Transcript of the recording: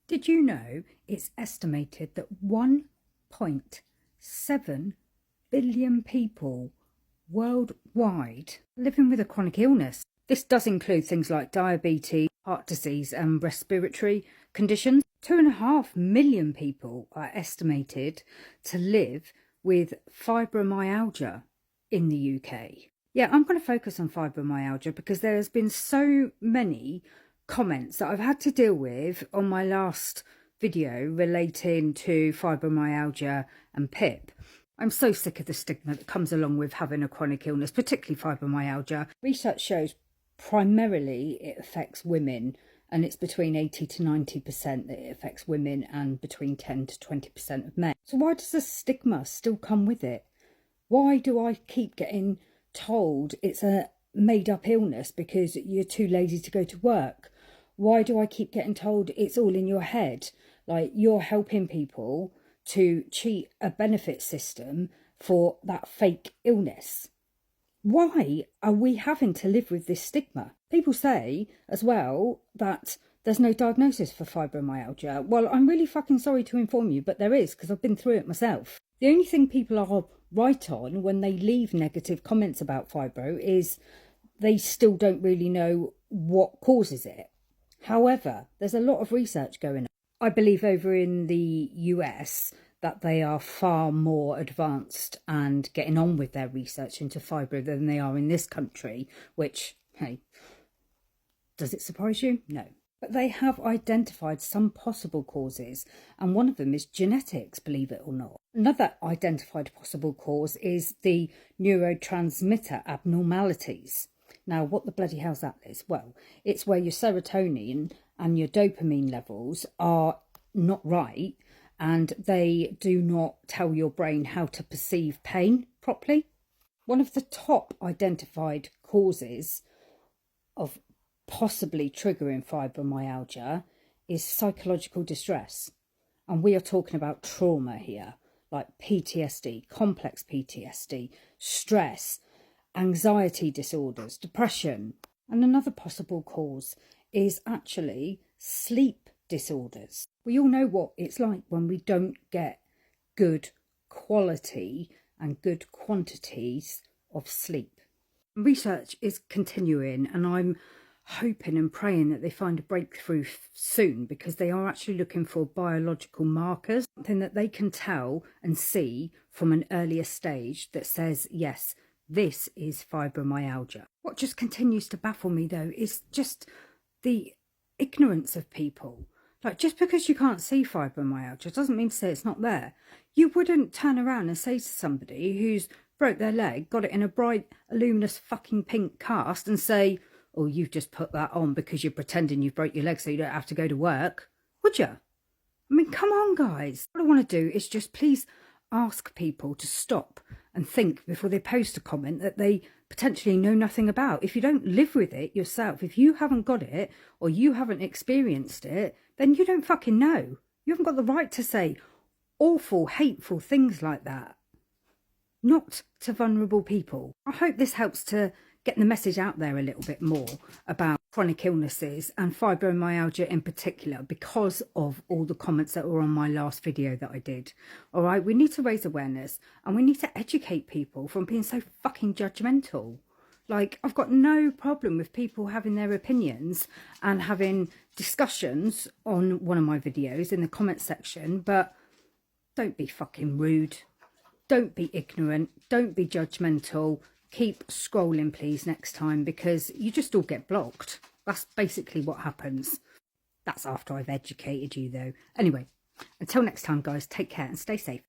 Did you know it's estimated that 1.7 billion people worldwide are living with a chronic illness? This does include things like diabetes, heart disease and respiratory conditions. 2.5 million people are estimated to live with fibromyalgia in the UK. Yeah, I'm going to focus on fibromyalgia because there has been so many comments that I've had to deal with on my last video relating to fibromyalgia and PIP. I'm so sick of the stigma that comes along with having a chronic illness, particularly fibromyalgia. Research shows primarily it affects women, and it's between 80 to 90% that it affects women and between 10 to 20% of men. So why does the stigma still come with it? Why do I keep getting told it's a made-up illness because you're too lazy to go to work? Why do I keep getting told it's all in your head? Like you're helping people to cheat a benefit system for that fake illness. Why are we having to live with this stigma? People say as well that there's no diagnosis for fibromyalgia. Well, I'm really fucking sorry to inform you, but there is, because I've been through it myself. The only thing people are right on when they leave negative comments about fibro is they still don't really know what causes it. However, there's a lot of research going on. I believe over in the US that they are far more advanced and getting on with their research into fibro than they are in this country, which, hey, does it surprise you? No. But they have identified some possible causes, and one of them is genetics, believe it or not. Another identified possible cause is the neurotransmitter abnormalities. Now, what the bloody hell's that is? Well, it's where your serotonin and your dopamine levels are not right, and they do not tell your brain how to perceive pain properly. One of the top identified causes of possibly triggering fibromyalgia is psychological distress. And we are talking about trauma here, like PTSD, complex PTSD, stress, anxiety disorders, depression. And another possible cause is actually sleep disorders. We all know what it's like when we don't get good quality and good quantities of sleep. Research is continuing, and I'm hoping and praying that they find a breakthrough soon, because they are actually looking for biological markers, something that they can tell and see from an earlier stage that says, yes, this is fibromyalgia. What just continues to baffle me though is just the ignorance of people. Like, just because you can't see fibromyalgia doesn't mean to say it's not there. You wouldn't turn around and say to somebody who's broke their leg, got it in a bright, luminous fucking pink cast, and say, oh, you've just put that on because you're pretending you've broke your leg so you don't have to go to work. Would you? I mean, come on, guys. What I want to do is just please ask people to stop and think before they post a comment that they potentially know nothing about. If you don't live with it yourself, if you haven't got it or you haven't experienced it, then you don't fucking know. You haven't got the right to say awful, hateful things like that. Not to vulnerable people. I hope this helps to get the message out there a little bit more about chronic illnesses and fibromyalgia in particular, because of all the comments that were on my last video that I did. All right, we need to raise awareness and we need to educate people from being so fucking judgmental. Like, I've got no problem with people having their opinions and having discussions on one of my videos in the comment section, but don't be fucking rude. Don't be ignorant. Don't be judgmental. Keep scrolling, please, next time, because you just all get blocked. That's basically what happens. That's after I've educated you, though. Anyway, until next time, guys, take care and stay safe.